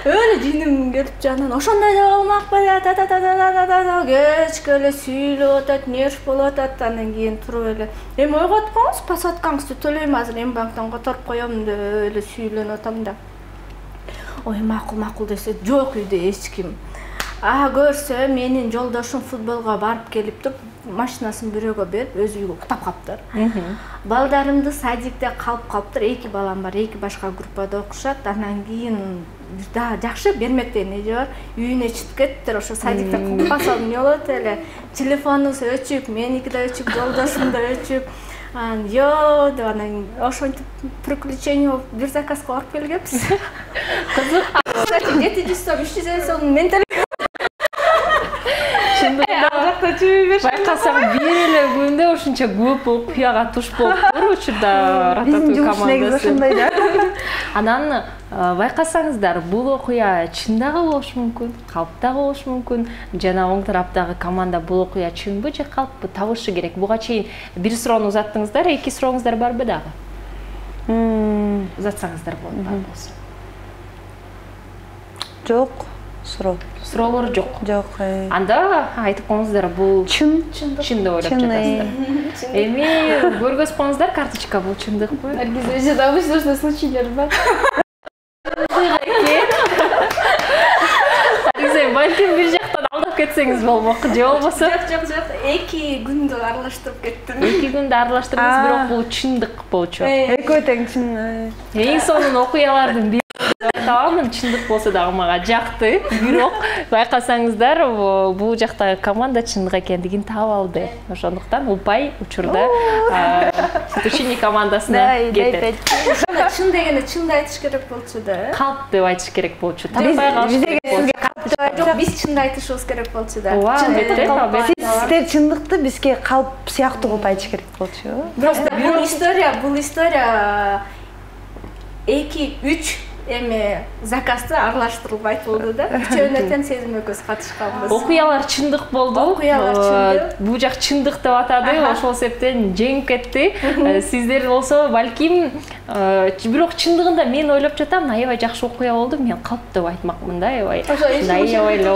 Өлө жиним келип жанынан ошондой да болмак беле, кечке эле сүйлөп атат, нерв болуп атат. Андан кийин туруп эле, эми ойготуп коюңуз, посадкаңызды төлөйм азыр, эми банктан которуп коем деп эле сүйлөнүп атам да. Ой, макул десе, жок үйдө эч ким. көрсө менин жолдошум футболго барып келиптип, машинасын бирөөгө берип, өзү үйгө уктап калыптыр. Балдарымды садикте калып калыптыр, 2 балам бар, 2 башка группада окушат. Анан кийин да жакшы бермек деген эже бар. Үйүнө чыгып кеттиптир, ошо садикте калса эмне болот эле. Телефонубуз өчүк, меники да өчүк, жолдошум да өчүк. Йо, деп анан ошентип приключение болуп бир заказга барып келгенбиз. Кызык. Кстати, 700 сом, 300 сом мен байкасаң бир эле күндө ушунча көп окуяга туш болуптур учурда Рататуй командасы. Анан байкасаңыздар, бул окуя чын дагы болушу мүмкүн, калп дагы болушу мүмкүн. Жана оң тараптагы команда бул окуя чынбы же калппы табышы керек. Буга чейин бир суроону узаттыңыздар, 2 сурооңуздар барбы дагы? Узатсаңыздар болот, бар болсун. Жок, суроо. Суроолор жок. Жок. Анда айтып коюңуздар, бул чын деп ойлоп жатасыздар. Эми көргөз коюңуздар, карточка бул чындыкпы? Наргиз, өзү да возможно случайлар бар. Балким бир жактан алдап кетсеңиз болмок, же болбосо? Жок, 2 күндө аралаштырып кеттим. 2 күндө аралаштырдыңыз, бирок бул чындык болчу. Экөө тең чын. Эң сонун окуялардын бири айтамын, чындык болсо дагы мага жакты. Бирок байкасаңыздар, бул жактагы команда чындык экендигин таап алды. Ошондуктан упай учурда Фетучини командасына кетет. Чын дегенде чынды айтыш керек болчу да. Калп деп айтыш керек болчу. Таппай калыш. Жок, биз чынды айтышыбыз керек болчу да. Сиздер чындыкты бизге калп сыяктуу кылып айтыш керек болчу. Просто бул история 2-3 эми заказды аралаштырылбайт болду да. Үчөөнө тең сезим экөөбүз катышканбыз. Окуялар чындык болду. Окуялар чындык. Бул жак чындык деп атады. Ошол себептен жеңип кетти. Сиздер болсо балким бирок чындыгында мен ойлоп жатам, аябай жакшы окуя болду. Мен калп деп айтмакмын да, аябай. Аябай эле.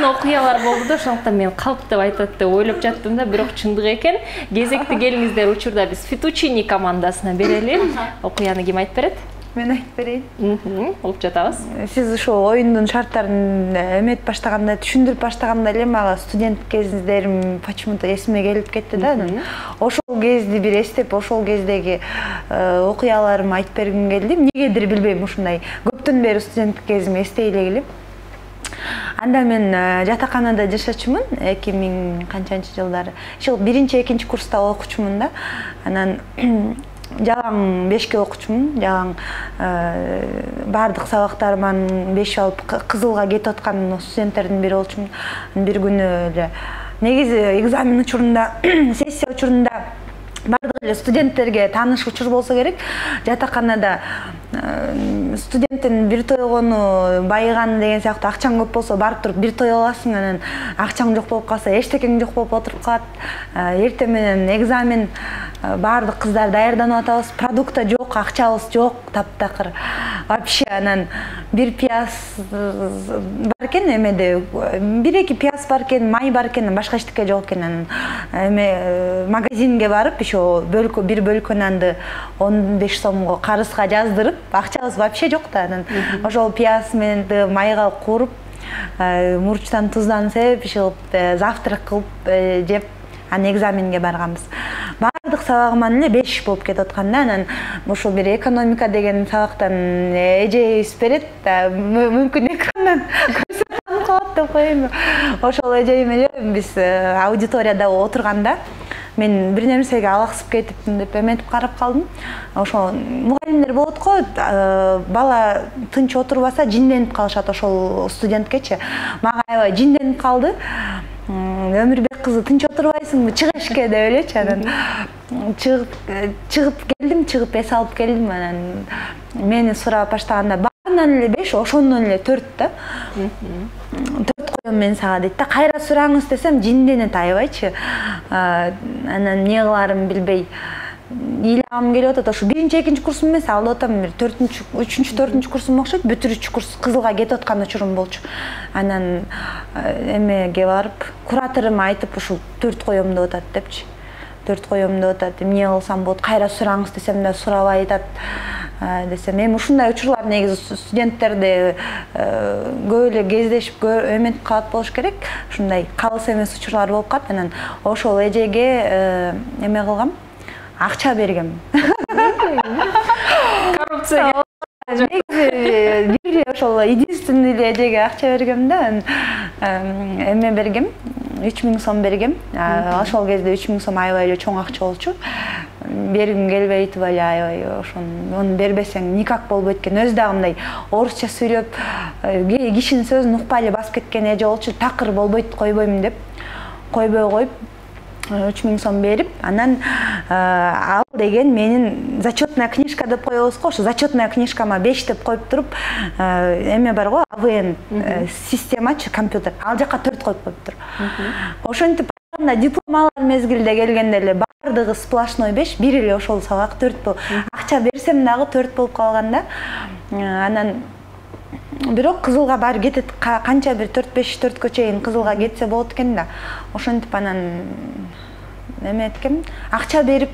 Окуялар болду да, ошондуктан мен калп деп айтат деп ойлоп жаттым да, бирок чындык экен. Кезекти келиңиздер, учурда биз Фетучини командасына берели. Окуяны ким айтып берет? Мен айтып берейин. Угуп жатабыз. Сиз ушул оюндун шарттарын эметип баштаганда, түшүндүрүп баштаганда эле мага студент кезиңиздерим почему-то эсиме келип кетти да. Ошол кезди бир эстеп, ошол кездеги окуяларымды айтып бергим келди. Эмнегедир билбейм, ушундай көптөн бери студент кезим эстей эле келип. Анда мен жатаканада жашачумун, 2000 канчанчы жылдары. Ошол 1-2 курста окучумун да. Анан жалаң 5ке окучумун. Жалаң бардык сабактарыман 5 алып кызылга кетип аткан студенттердин бири болчумун. Бир күнү эле негизи экзамен учурунда, сессия учурунда бардык эле студенттерге тааныш учур болсо керек. Жатаканада студенттин бир тойгону байыган деген сыяктуу акчаң көп болсо барып туруп бир той аласың, анан акчаң жок болуп калса эчтекең жок болуп отуруп калат. Эртең менен экзамен, бардык кыздар даярданып атабыз, продукта жок, акчабыз жок, таптакыр. Вообще анан бир пияз бар экен эмеде, 1-2 пияз бар экен, май бар экен, башка эчтеке жок экен. Анан эме магазинге барып, ошо бөлкө, бир бөлкө нанды 15 сомго карызга жаздырып, акчабыз вообще жок да. Анан ошол пияз менен майга кууруп, мурчтан туздан сеп, завтрак кылып жеп, анан экзаменге барганбыз. Бардык сабагыман эле 5 болуп кетип аткан да. Анан ошол бир экономика деген сабактан эжебиз берет, мүмкүн экрандан көрсөтүп калат деп коеюн. Ошол эжем эле биз аудиторияда отурганда мен бир нерсеге алаксып кетиптим деп эметип карап калдым. Ошо мугалимдер болот го, бала тынч отурбаса жинденип калышат ошол студенткечи. Мага аябай жинденип калды. Өмүрбек кызы, тынч отурбайсыңбы, чыг эшикке деп элечи. Анан чыгып келдим, чыгып эс алып келдим. Анан мени сурап баштаганда баарынан эле 5, ошондон эле 4 да. 4 коем мен сага дейт да. Кайра сураңыз десем, жинденет аябайчы. Анан эмне кыларым билбей ыйлагым келип атат. Ошо 1-2 курсум эмес, алып атам, 3-4 курсум окшойт, бүтүрүүчү курс кызылга кетип аткан учурум болчу. Анан эмеге барып, кураторума айтып, ушул 4 коем деп атат депчи. 4 коем деп атат. Эмне кылсам болот? Кайра сураңыз десем да сурабай айтат. Десем, эми ушундай учурлар негизи студенттерди көп эле кездешип эметип калат болуш керек. Ушундай калыс эмес учурлар болуп калат. Анан ошол эжеге эме кылгам, акча бергем. Коррупция. Негизи бир ошол единственный эле эжеге акча бергем да, эме бергем. 3000 сом бергем. Ошол кезде 3000 сом аябай эле чоң акча болчу. Бергим келбей туруп эле аябай ошону бербесең никак болбойт экен. Өзү дагы мындай орусча сүйлөп, кишинин сөзүн укпай эле басып кеткен эже болчу. Такыр болбойт, койбойм деп. Койбой коюп 3000 сом берип, анан ал деген менин зачетная книжка деп коебуз го, ошо зачетная книжкама 5 деп коюп туруп, эме бар го, АВН системачы компьютер. Ал жака 4 коюп коюптур. Ошентип диплом алар мезгилде келгенде эле бардыгы сплошной 5, бир эле ошол сабак 4 болуп. Акча берсем дагы 4 болуп калганда, анан бирок кызылга баары кетет, канча бир 4-5-4кө чейин кызылга кетсе болот экен да. Ошентип анан эме эткем, акча берип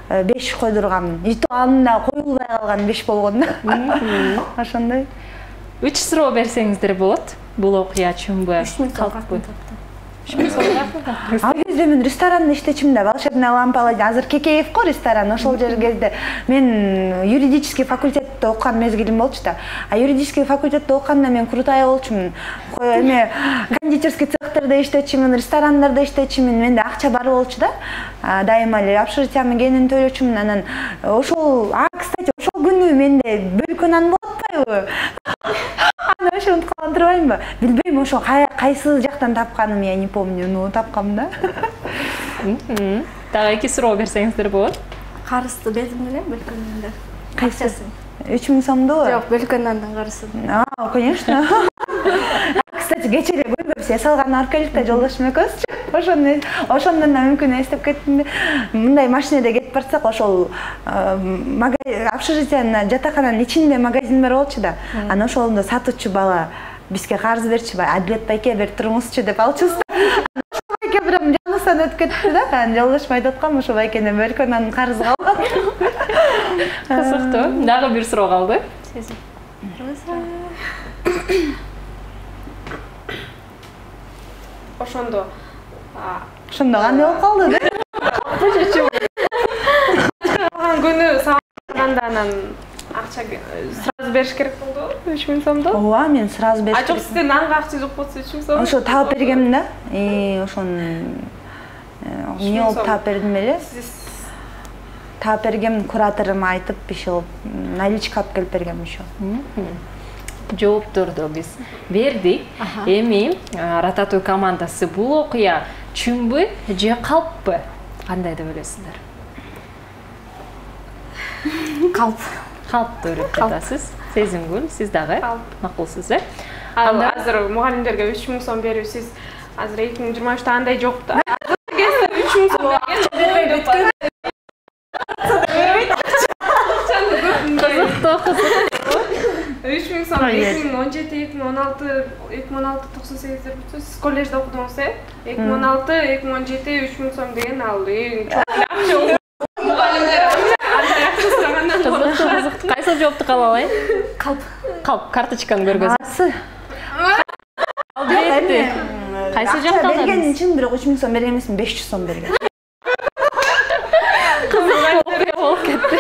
5 койдургам. Итип анында коюлбай калган 5 болгон да. Ошондой. 3 суроо берсеңиздер болот. Бул окуя чынбы? 3000 сом. Ал кезде мен ресторанда иштечимин да, волшебная лампа. Азыр Кекеев го ресторан, ошол жер кезде мен юридический факультетте окуган мезгилим болчу да. А юридический факультетте окуганда мен крутая болчумун. Эме кондитерский цехтерде иштечимин, ресторандарда иштечимин. Менде акча бар болчу да. Дайыма эле общежитияны кенен төлөчүмүн. Анан ошол, кстати, ошол күнү менде бөлкө нан болот атпайбы? Аны ошо унутуп калган турбаймынбы? Билбейм, ошо кайсы жактан тапканым, я не помню, но тапкам да. Дагы 2 суроо берсеңиздер болот. Карысты бердим эле бөлкөнүндө. Кайсы? 3000 сомду? Жок, бөлкөнүндө карысын. Конечно. Кстати, кечээ эле көйгөп салган аркалыкта жолдошум экөөбүз. Ошондон да мүмкүн эстеп кеттим. Мындай машинеде кетип барсак, ошол общежитиянын жатакананын ичинде магазин бар болчу да. Анан ошондо сатуучу бала бизге карыз берчү, Адилет байке берип туруңузчу деп алчубуз. Байке бирок жаныбыздан өтүп кетти да. Анан жолдошум айтып аткам, ошо байкенин бөлкөнүн карызы калган. Кызыктуу. Дагы бир суроо калды. Ошондо кандай болуп калды да? Күнү сагында анан акча сразу бериш керек болду 3000 сомду. Ооба, мен сразу бериш. Жок, сизде нанга акча жок болсо 3000 сом. Ошо таап бергем да. Ошону эмне болуп таап бердим эле. Таап бергем, кураторума айтып, иши наличка алып келип бергем ошо. Жоопторду биз бердик. Эми Рататуй командасы бул окуя чынбы же калппы? Кандай деп ойлойсуздар? Калп. Калп деп жатасыз. Сезимгүл, сиз дагы макулсуз, э? Азыр мугалимдерге 3000 сом берип, сиз азыр 2023-та андай жок да. 3000 сом бербейт. Кызыктуу. 3000 сом 2017, 2016, 98-дер бүтсүз коллежде окудуңуз, э? 2016, 2017, 3000 сом деген ал эң чоң акча. Кызыктуу. Кайсы жоопту кабыл алайын? Калп, карточканы көргөзүңүз. Кайсы жакта алдыңыз? Берген үчүн бирок 3000 сом берген эмесмин, 500 сом берген. Кызыктуу болуп кетти.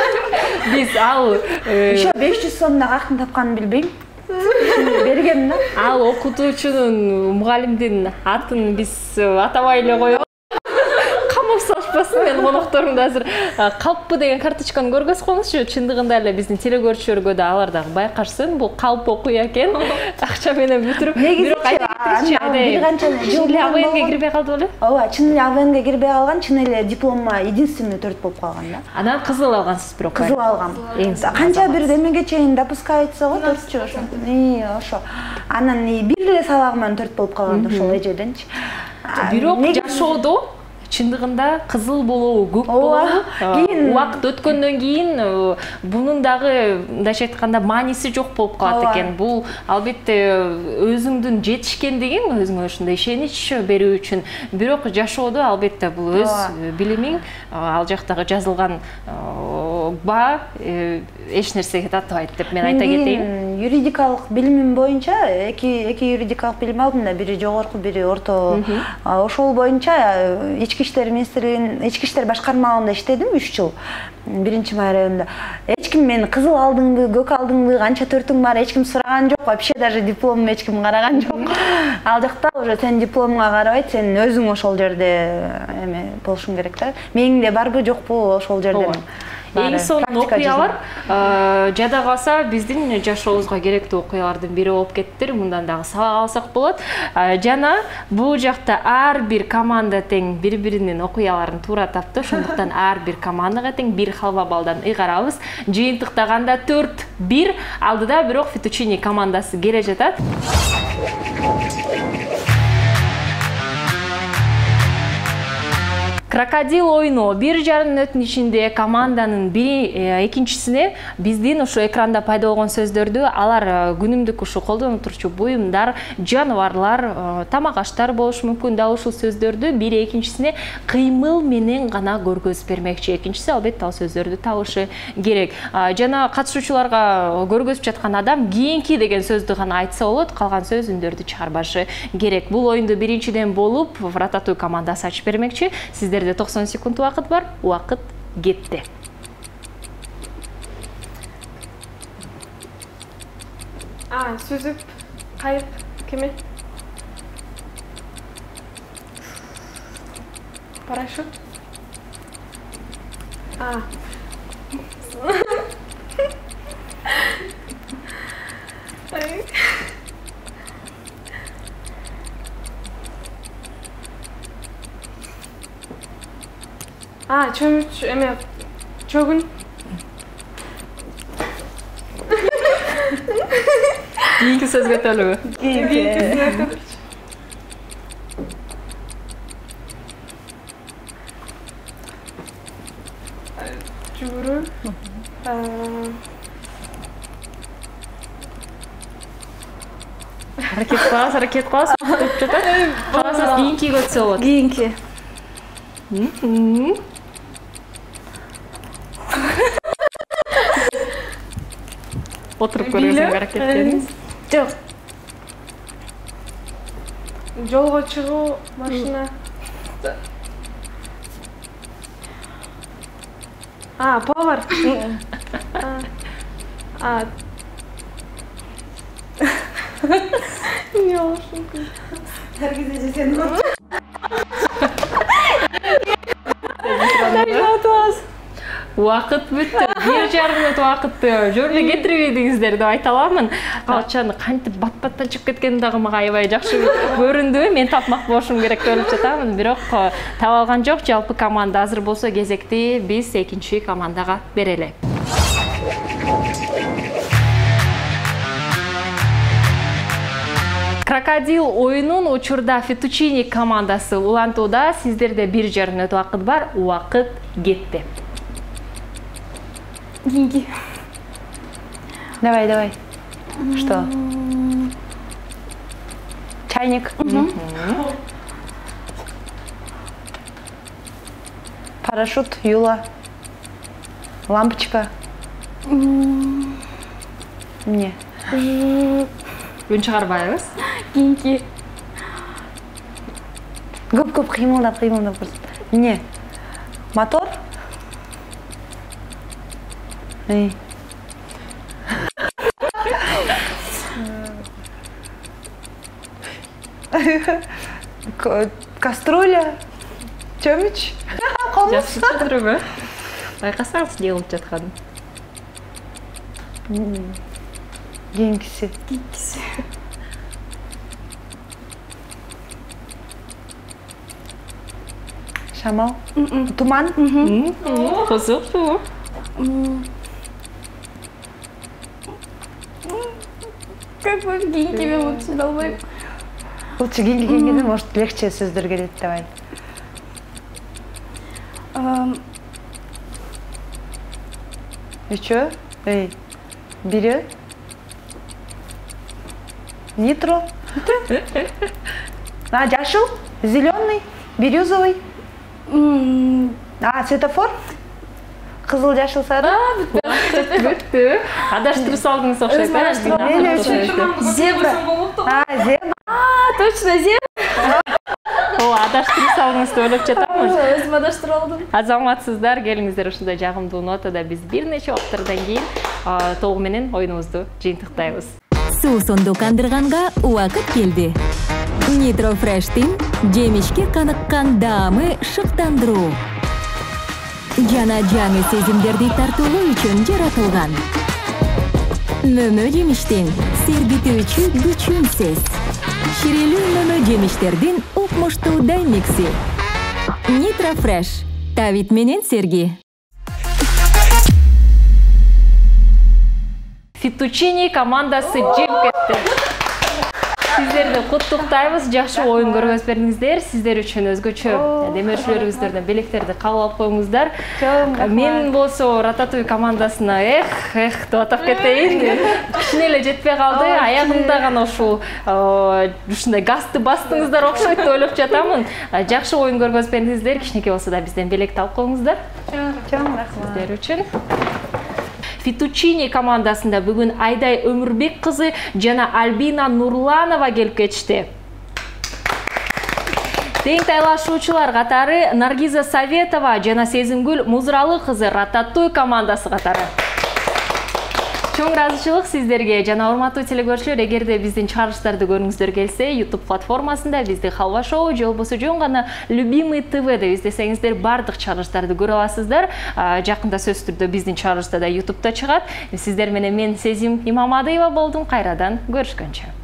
Биз ал ошо 500 сомду каяктан тапканын билбейм. Бергем да. Ал окутуучунун, мугалимдин атын биз атабай эле коебуз. Камап салышпасын, мен конокторумду азыр калппы деген карточканы көргөзүп коюңузчу. Чындыгында эле биздин телекөрүүчүлөргө да алар дагы байкашсын. Бул калп окуя экен. Акча менен бүтүрүп, бирок бир канча жыл АВНге кирбей калды беле? Ооба, чын эле АВНге кирбей калган, чын эле дипломума единственный 4 болуп калган да. Анан кызыл алгансыз бирок. Кызыл алгам. Канча бир демеге чейин допускается го, төртчү ошо. Ошо. Анан бир эле сабагыман 4 болуп калган ошол эжеденчи. Бирок жашоодо чындыгында кызыл болобу, көк болобу. Кийин Убакыт өткөндөн кийин бунун дагы мындайча айтканда мааниси жок болуп калат экен. Бул албетте өзүңдүн жетишкендигиң, өзүңө ушундай ишенич берүү үчүн. Бирок жашоодо албетте бул өз билимиң, ал жактагы жазылган ба эч нерсеге татыбайт деп мен айта кетейин. Юридикалык билимим боюнча эки юридикалык билим алдым да, бири жогорку, бири орто. Ошол боюнча ички иштер министрлигинин ички иштер башкармалыгында иштедим 3 жыл. 1-май районунда. Эч ким мени кызыл алдыңбы, көк алдыңбы, канча төртүң бар, эч ким сураган жок. Вообще даже дипломум эч ким караган жок. Ал жакта уже сен дипломуңа карабайт, сен өзүң ошол жерде эме болушуң керек да. Мээңде барбы, жокпу ошол жерде. Эң сонун окуялар жада калса биздин жашообузга керектүү окуялардын бири болуп кеттир. Мындан дагы сабак алсак болот. Жана бул жакта ар бир команда тең бири-биринин окуяларын туура тапты. Ошондуктан ар бир командага тең 1 халва баллдан ыйгарабыз. Жыйынтыктаганда 4-1, алдыда бирок Фетучини командасы келе жатат. Крокодил ойну 1,5 мүнөттүн ичинде команданын бири экинчисине биздин ушу экранда пайда болгон сөздөрдү алар күнүмдүк ушу колдонуп турчу буюмдар, жаныбарлар, тамак аштар болушу мүмкүн. Дал ушул сөздөрдү бири экинчисине кыймыл менен гана көргөзүп бермекчи. Экинчиси албетте ал сөздөрдү табышы керек. Жана катышуучуларга көргөзүп жаткан адам кийинки деген сөздү гана айтса болот, калган сөз үндөрдү чыгарбашы керек. Бул оюнду биринчиден болуп Рататуй командасы ачып бермекчи. Сиздерде 90 секунд убакыт бар. Убакыт кетти. Сүзүп, кайык, кеме. Парашют. Çömüç, eме, çögün. Kийинки сөзгө төлөбү. Жүгүрүү. Аракет кыласыз, өтүп жатат. Каласыз кийинки өтсө болот. Кийинки. Отырып көрөсүң аракеттериңиз. Жок. Жолго чыгуу, машина. Повар. Не болушу мүмкүн. Убакыт бүттү. 1,5 мүнөт убакытты жөрүнө кетирбедиңиздер деп айта аламын. Калчаны кантип бат-баттан чыгып кеткени дагы мага аябай жакшы көрүндү. Мен тапмак болушум керек деп ойлоп жатамын, бирок таба алган жок. Жалпы команда азыр болсо кезекти биз экинчи командага берели. Крокодил оюнун учурда Фетучини командасы улантууда. Сиздерде 1,5 мүнөт убакыт бар. Убакыт кетти. Кийинки. Давай. Что? Чайник. Парашют, юла. Лампочка. Не. Үн чыгарбайбыз. Кийинки. Көп кыймылдап көрсөт. Не. Мотор. Кастрюля. Чөмүч. Жакшы түшүндүрүбү? Байкасаңыз не болуп жатканын. Кийинкиси. Шамал. Туман. Кызыктуу. Как бы кийинки мен лучше албайм. Лучше кийинки келгенде может легче сөздөр келет деп Üçü. Biri. Нитро. Жашыл, зеленый, бирюзовый. Светофор. Қызыл, жашыл, сары. Бүттү. Адаштырып салдыңыз окшойт. Зебра. Зебра. Точно, зебра. Адаштырып салдыңыз деп ойлоп жатамын. Өзүм адаштырып алдым. Азаматсыздар, келиңиздер ушундай жагымдуу нотада биз бир нече оптурдан кийин толугу менен оюнубузду жыйынтыктайбыз. Суусунду кандырганга убакыт келди. Nitro Fresh'tin жемишке каныккан даамы шыктандыруу. Жана жаңы сезимдерди тартуулоо үчүн жаратылган. Мөмө жемиштин сергитүүчү күчүнсүз. Ширелүү мөмө жемиштердин укмуштуу даймикси. Nitro Fresh. Тавит менен Серги. Феттучини командасы жеңип кетти. Сиздерди куттуктайбыз, жакшы оюн көргөзүп бердиңиздер. Сиздер үчүн өзгөчө демөөрчүлөрүңүздөрдөн белектерди кабыл алып коюңуздар. Мен болсо Рататуй командасына деп атап кетейин. Кичине эле жетпей калды. Аягымда гана ушундай газды бастыңыздар окшойт деп ойлоп жатамын. Жакшы оюн көргөзүп бердиңиздер. Кичинекей болсо да бизден белек алып коюңуздар. Чоң рахмат. Сиздер үчүн. Феттучини командасында бүгүн Айдай Өмүрбек кызы жана Альбина Нурланова келип кетишти. Тең тайлашуучулар катары Наргиза Советова жана Сезимгүл Музралы кызы Рататуй командасы катары. Чоң ыраазычылык сиздерге жана урматтуу телекөрүүчүлөр, эгерде биздин чыгарылыштарды көргүңүздөр келсе, YouTube платформасында бизди Халва шоу же болбосо жөн гана Любимый ТВ деп издесеңиздер бардык чыгарылыштарды көрө аласыздар. Жакында сөзсүз түрдө биздин чыгарылышта да YouTube'да чыгат. Сиздер менен мен Сезим Имамадыева болдум. Кайрадан көрүшкөнчө.